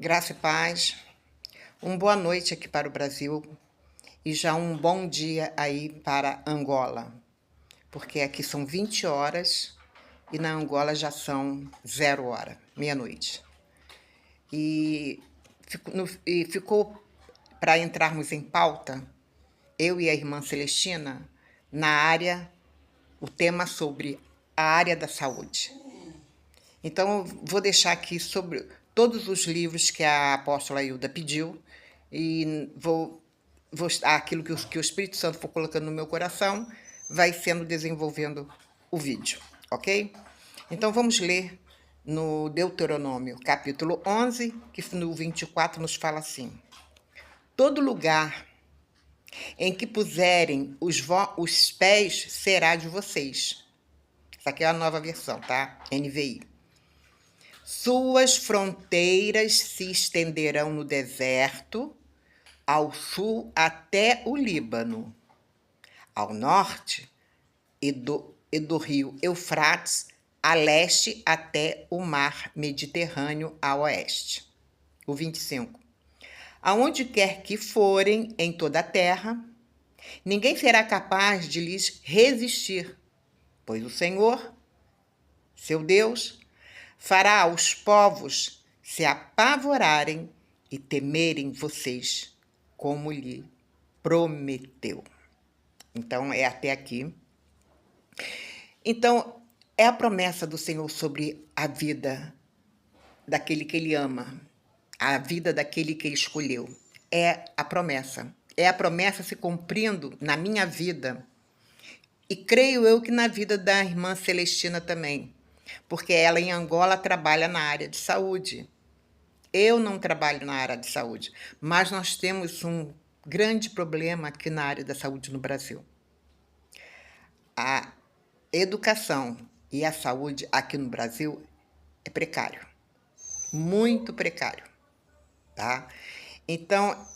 Graça e paz. Boa noite aqui para o Brasil e já um bom dia aí para Angola, porque aqui são 20 horas e na Angola já são 0 hora, meia-noite. E ficou para entrarmos em pauta, eu e a irmã Celestina, o tema sobre a área da saúde. Então, eu vou deixar aqui sobre todos os livros que a apóstola Hilda pediu e aquilo que o Espírito Santo for colocando no meu coração vai sendo desenvolvendo o vídeo, ok? Então, vamos ler no Deuteronômio, capítulo 11, que no 24 nos fala assim: todo lugar em que puserem os pés será de vocês. Essa aqui é a nova versão, tá? NVI. Suas fronteiras se estenderão no deserto, ao sul até o Líbano, ao norte e do rio Eufrates, a leste até o mar Mediterrâneo, a oeste. O 25. Aonde quer que forem em toda a terra, ninguém será capaz de lhes resistir, pois o Senhor, seu Deus, fará os povos se apavorarem e temerem vocês, como lhe prometeu. Então, é até aqui. Então, é a promessa do Senhor sobre a vida daquele que Ele ama, a vida daquele que Ele escolheu. É a promessa. É a promessa se cumprindo na minha vida. E creio eu que na vida da irmã Celestina também, porque ela em Angola trabalha na área de saúde. Eu não trabalho na área de saúde, mas nós temos um grande problema aqui na área da saúde no Brasil. A educação e a saúde aqui no Brasil é precário, muito precário, tá? Então,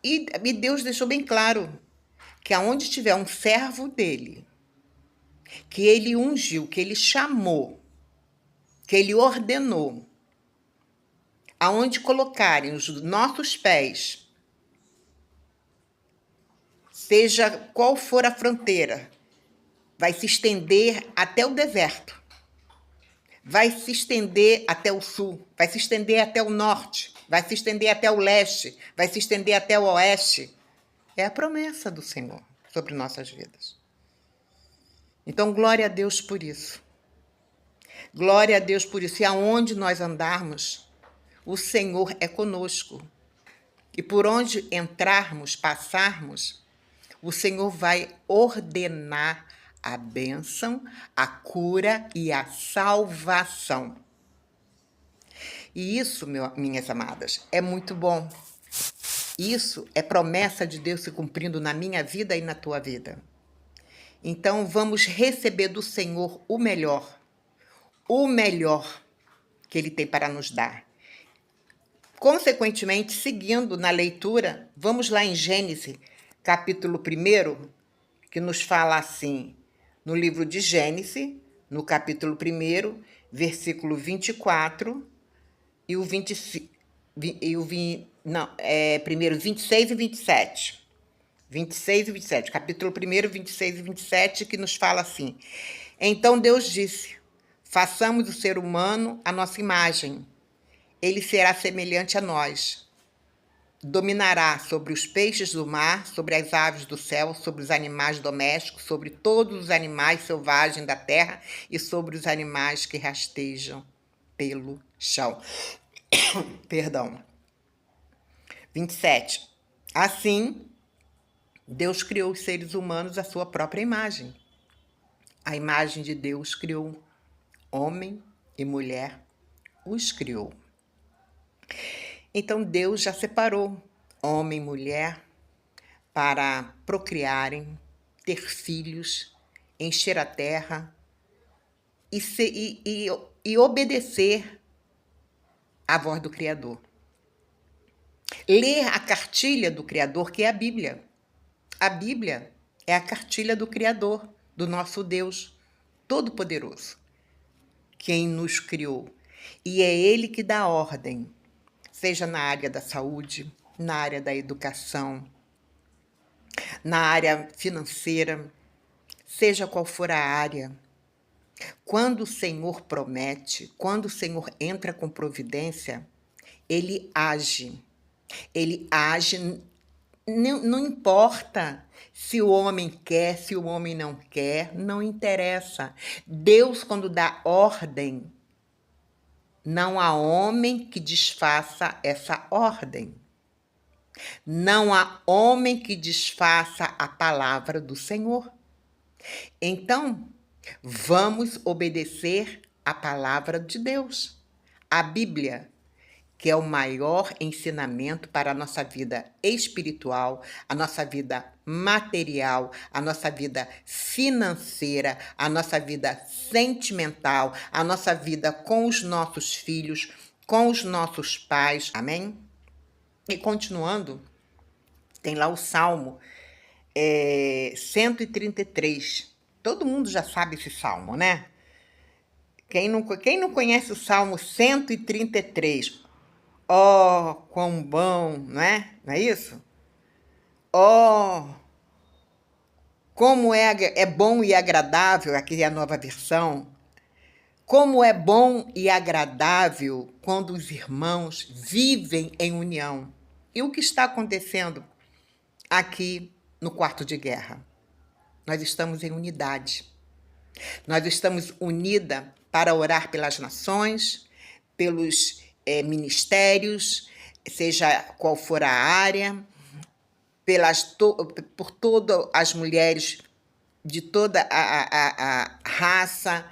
e Deus deixou bem claro que aonde tiver um servo dele, que ele ungiu, que ele chamou, que ele ordenou, aonde colocarem os nossos pés, seja qual for a fronteira, vai se estender até o deserto, vai se estender até o sul, vai se estender até o norte, vai se estender até o leste, vai se estender até o oeste. É a promessa do Senhor sobre nossas vidas. Então, glória a Deus por isso. Glória a Deus por isso. E aonde nós andarmos, o Senhor é conosco. E por onde entrarmos, passarmos, o Senhor vai ordenar a bênção, a cura e a salvação. E isso, minhas amadas, é muito bom. Isso é promessa de Deus se cumprindo na minha vida e na tua vida. Então, vamos receber do Senhor o melhor que Ele tem para nos dar. Consequentemente, seguindo na leitura, vamos lá em Gênesis, capítulo 1, que nos fala assim, no livro de Gênesis, no capítulo 1, versículo 24, e o 25, primeiro 26 e 27. 26 e 27, capítulo 1, 26 e 27, que nos fala assim: então Deus disse, façamos o ser humano à nossa imagem. Ele será semelhante a nós. Dominará sobre os peixes do mar, sobre as aves do céu, sobre os animais domésticos, sobre todos os animais selvagens da terra e sobre os animais que rastejam pelo chão. Perdão. 27. Assim, Deus criou os seres humanos à sua própria imagem. A imagem de Deus criou homem e mulher, os criou. Então, Deus já separou homem e mulher para procriarem, ter filhos, encher a terra e obedecer à voz do Criador. Ler a cartilha do Criador, que é a Bíblia. A Bíblia é a cartilha do Criador, do nosso Deus Todo-Poderoso, quem nos criou. E é Ele que dá ordem. seja na área da saúde, na área da educação, na área financeira, seja qual for a área. Quando o Senhor promete, quando o Senhor entra com providência, Ele age. Ele age, não importa se o homem quer, se o homem não quer, não interessa. Deus, quando dá ordem, não há homem que desfaça essa ordem. Não há homem que desfaça a palavra do Senhor. Então, vamos obedecer a palavra de Deus, a Bíblia, que é o maior ensinamento para a nossa vida espiritual, a nossa vida material, a nossa vida financeira, a nossa vida sentimental, a nossa vida com os nossos filhos, com os nossos pais. Amém? E continuando, tem lá o Salmo 133. Todo mundo já sabe esse salmo, né? Quem não conhece o Salmo 133? Oh, quão bom, não é? Não é isso? Oh, como é bom e agradável, aqui é a nova versão. Como é bom e agradável quando os irmãos vivem em união. E o que está acontecendo aqui no quarto de guerra? Nós estamos em unidade. Nós estamos unidas para orar pelas nações, pelos ministérios, seja qual for a área, por todas as mulheres de toda a raça,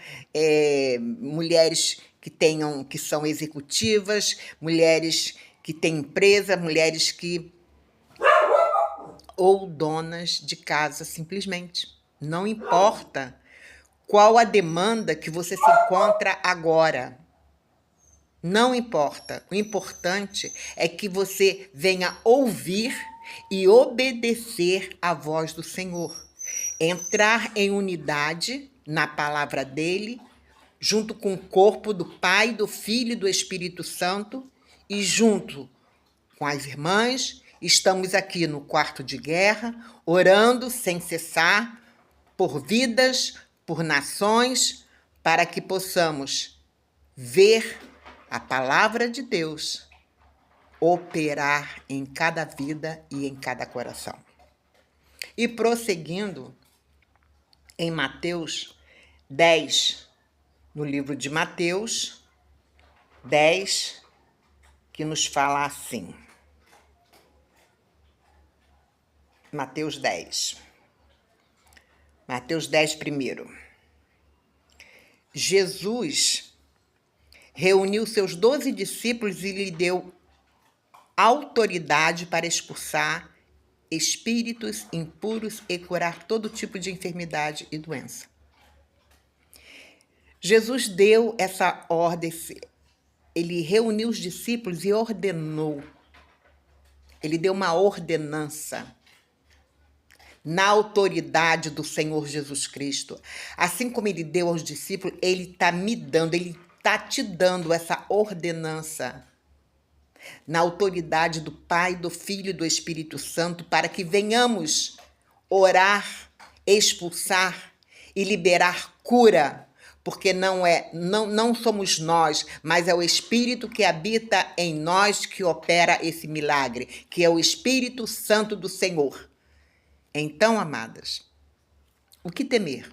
mulheres que são executivas, mulheres que têm empresa, mulheres ou donas de casa, simplesmente. Não importa qual a demanda que você se encontra agora. Não importa. O importante é que você venha ouvir e obedecer à voz do Senhor. Entrar em unidade na palavra dele, junto com o corpo do Pai, do Filho e do Espírito Santo, e junto com as irmãs, estamos aqui no quarto de guerra, orando sem cessar por vidas, por nações, para que possamos ver a palavra de Deus operar em cada vida e em cada coração. E prosseguindo, em Mateus 10, no livro de Mateus 10, que nos fala assim. Mateus 10. Mateus 10, primeiro. Jesus reuniu seus 12 discípulos e lhe deu autoridade para expulsar espíritos impuros e curar todo tipo de enfermidade e doença. Jesus deu essa ordem, ele reuniu os discípulos e ordenou. Ele deu uma ordenança na autoridade do Senhor Jesus Cristo. Assim como ele deu aos discípulos, ele está me dando, ele está te dando essa ordenança na autoridade do Pai, do Filho e do Espírito Santo, para que venhamos orar, expulsar e liberar cura, porque não somos nós, mas é o Espírito que habita em nós que opera esse milagre, que é o Espírito Santo do Senhor. Então, amadas, o que temer?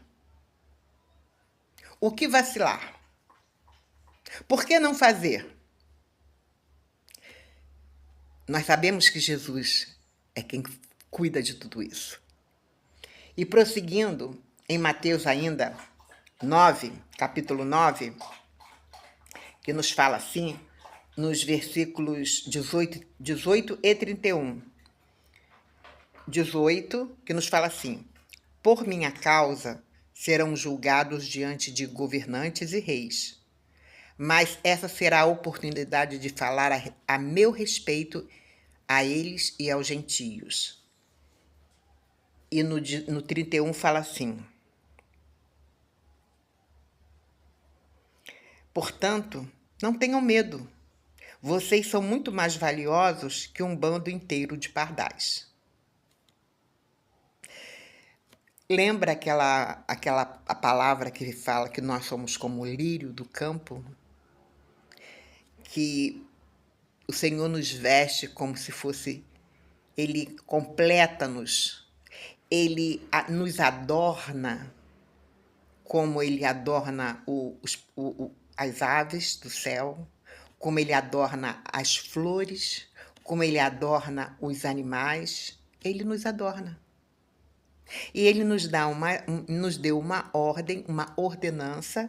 O que vacilar? Por que não fazer? Nós sabemos que Jesus é quem cuida de tudo isso. E prosseguindo, em Mateus ainda 9, capítulo 9, que nos fala assim, nos versículos 18 e 31. 18, que nos fala assim: por minha causa serão julgados diante de governantes e reis, mas essa será a oportunidade de falar a meu respeito a eles e aos gentios. E no 31 fala assim: portanto, não tenham medo, Vocês são muito mais valiosos que um bando inteiro de pardais. Lembra a palavra que fala que nós somos como o lírio do campo? Que o Senhor nos veste como se fosse... Ele completa-nos, Ele nos adorna como Ele adorna as aves do céu, como Ele adorna as flores, como Ele adorna os animais. Ele nos adorna. E Ele nos deu uma ordem, uma ordenança,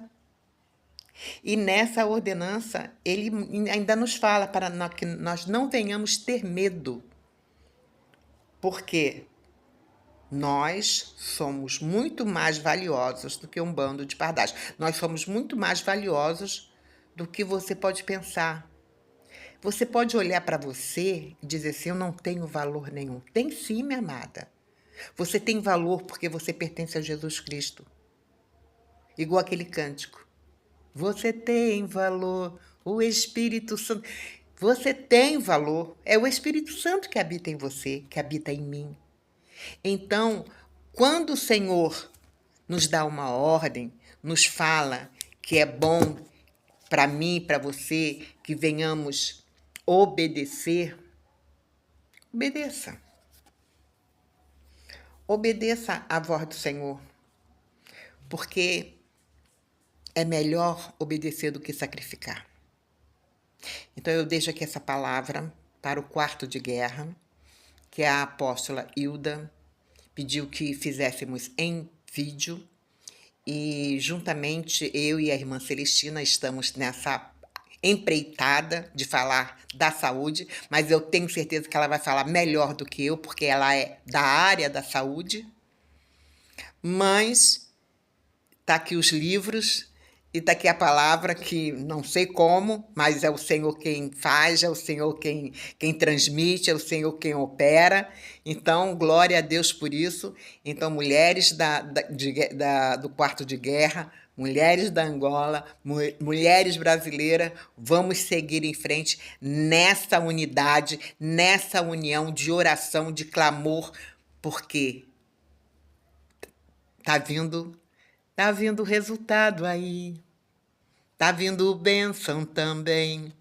e nessa ordenança Ele ainda nos fala para que nós não venhamos ter medo, porque nós somos muito mais valiosos do que um bando de pardais. Nós somos muito mais valiosos do que você pode pensar. Você pode olhar para você e dizer assim, eu não tenho valor nenhum. Tem sim, minha amada. Você tem valor porque você pertence a Jesus Cristo. Igual aquele cântico. Você tem valor, o Espírito Santo. Você tem valor. É o Espírito Santo que habita em você, que habita em mim. Então, quando o Senhor nos dá uma ordem, nos fala que é bom para mim e para você que venhamos obedecer, obedeça. Obedeça à voz do Senhor, porque é melhor obedecer do que sacrificar. Então, eu deixo aqui essa palavra para o quarto de guerra, que a apóstola Hilda pediu que fizéssemos em vídeo, e juntamente eu e a irmã Celestina estamos nessa empreitada de falar da saúde, mas eu tenho certeza que ela vai falar melhor do que eu, porque ela é da área da saúde. Mas tá aqui os livros e tá aqui a palavra que não sei como, mas é o Senhor quem faz, é o Senhor quem transmite, é o Senhor quem opera. Então, glória a Deus por isso. Então, mulheres do quarto de guerra, mulheres da Angola, mulheres brasileiras, vamos seguir em frente nessa unidade, nessa união de oração, de clamor, porque tá vindo resultado aí. Tá vindo bênção também.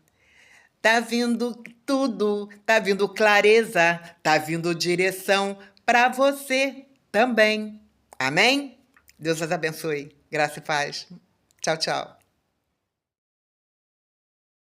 Tá vindo tudo. Tá vindo clareza. Tá vindo direção para você também. Amém? Deus as abençoe. Graça e paz. Tchau, tchau.